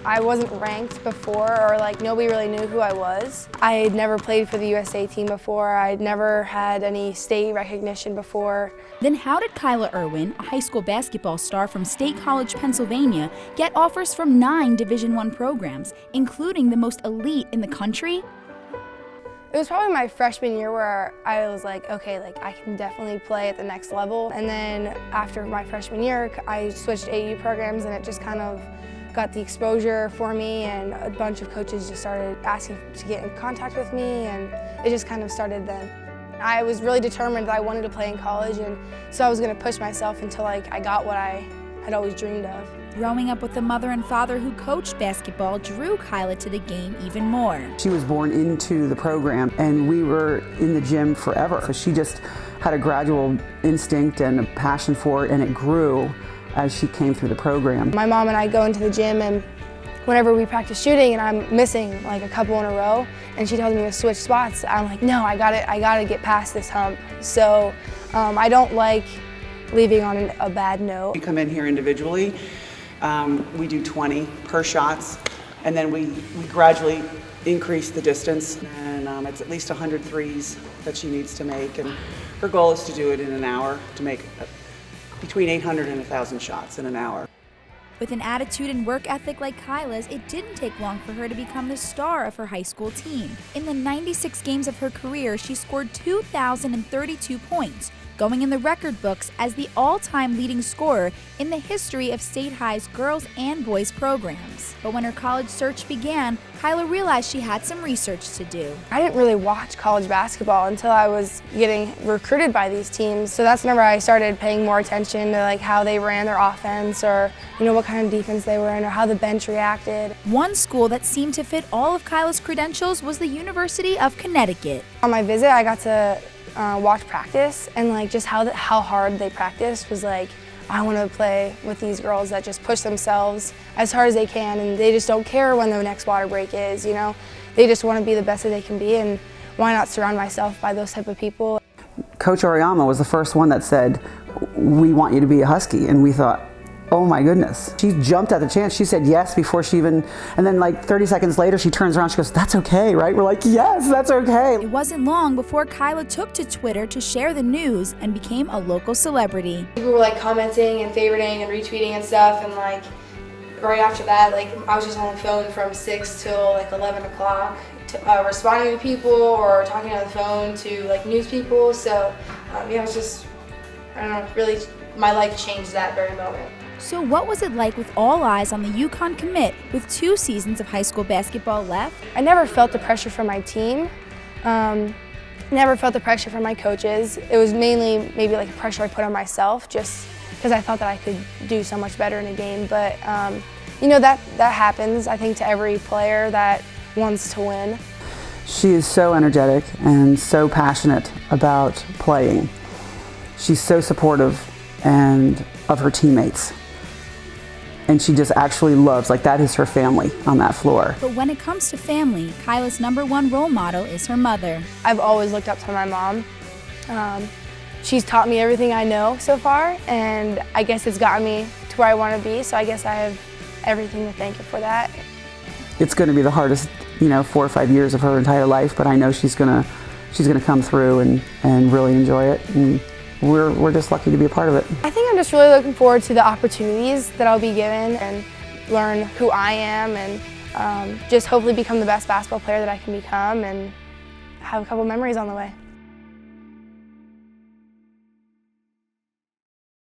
I wasn't ranked before, or like nobody really knew who I was. I had never played for the USA team before. I'd never had any state recognition before. Then how did Kyla Irwin, a high school basketball star from State College, Pennsylvania, get offers from 9 Division I programs, including the most elite in the country? It was probably my freshman year where I was like, okay, like I can definitely play at the next level. And then after my freshman year, I switched AU programs, and it just kind of got the exposure for me, and a bunch of coaches just started asking to get in contact with me, and it just kind of started then. I was really determined that I wanted to play in college, and so I was going to push myself until like I got what I had always dreamed of. Growing up with a mother and father who coached basketball drew Kyla to the game even more. She was born into the program, and we were in the gym forever. So she just had a gradual instinct and a passion for it, and it grew as she came through the program. My mom and I go into the gym, and whenever we practice shooting and I'm missing like a couple in a row and she tells me to switch spots, I'm like, no, I gotta get past this hump. So I don't like leaving on a bad note. We come in here individually. We do 20 per shots, and then we gradually increase the distance, and it's at least 100 threes that she needs to make, and her goal is to do it in an hour, to make between 800 and 1,000 shots in an hour. With an attitude and work ethic like Kyla's, it didn't take long for her to become the star of her high school team. In the 96 games of her career, she scored 2,032 points, going in the record books as the all-time leading scorer in the history of State High's girls and boys programs. But when her college search began, Kyla realized she had some research to do. I didn't really watch college basketball until I was getting recruited by these teams. So that's whenever I started paying more attention to like how they ran their offense, or what kind of defense they were in, or how the bench reacted. One school that seemed to fit all of Kyla's credentials was the University of Connecticut. On my visit, I got to watch practice, and like just how hard they practice was like, I want to play with these girls that just push themselves as hard as they can, and they just don't care when the next water break is, They just want to be the best that they can be, and why not surround myself by those type of people? Coach Oriyama was the first one that said, we want you to be a Husky, and we thought, oh my goodness. She jumped at the chance. She said yes before she even, and then like 30 seconds later she turns around, she goes, that's okay, right? We're like, yes, that's okay. It wasn't long before Kyla took to Twitter to share the news and became a local celebrity. People were like commenting and favoriting and retweeting and stuff, and like right after that, like I was just on the phone from 6 till like 11 o'clock, responding to people or talking on the phone to like news people. So it was just, I don't know, really my life changed that very moment. So what was it like with all eyes on the UConn commit with 2 seasons of high school basketball left? I never felt the pressure from my team. Never felt the pressure from my coaches. It was mainly maybe like pressure I put on myself, just because I thought that I could do so much better in a game. But that happens, I think, to every player that wants to win. She is so energetic and so passionate about playing. She's so supportive and of her teammates. And she just actually loves, like that is her family on that floor. But when it comes to family, Kyla's #1 role model is her mother. I've always looked up to my mom. She's taught me everything I know so far, and I guess it's gotten me to where I want to be, so I guess I have everything to thank her for that. It's going to be the hardest, 4 or 5 years of her entire life, but I know she's gonna come through and really enjoy it. And we're just lucky to be a part of it. I think I'm just really looking forward to the opportunities that I'll be given and learn who I am, and just hopefully become the best basketball player that I can become, and have a couple memories on the way.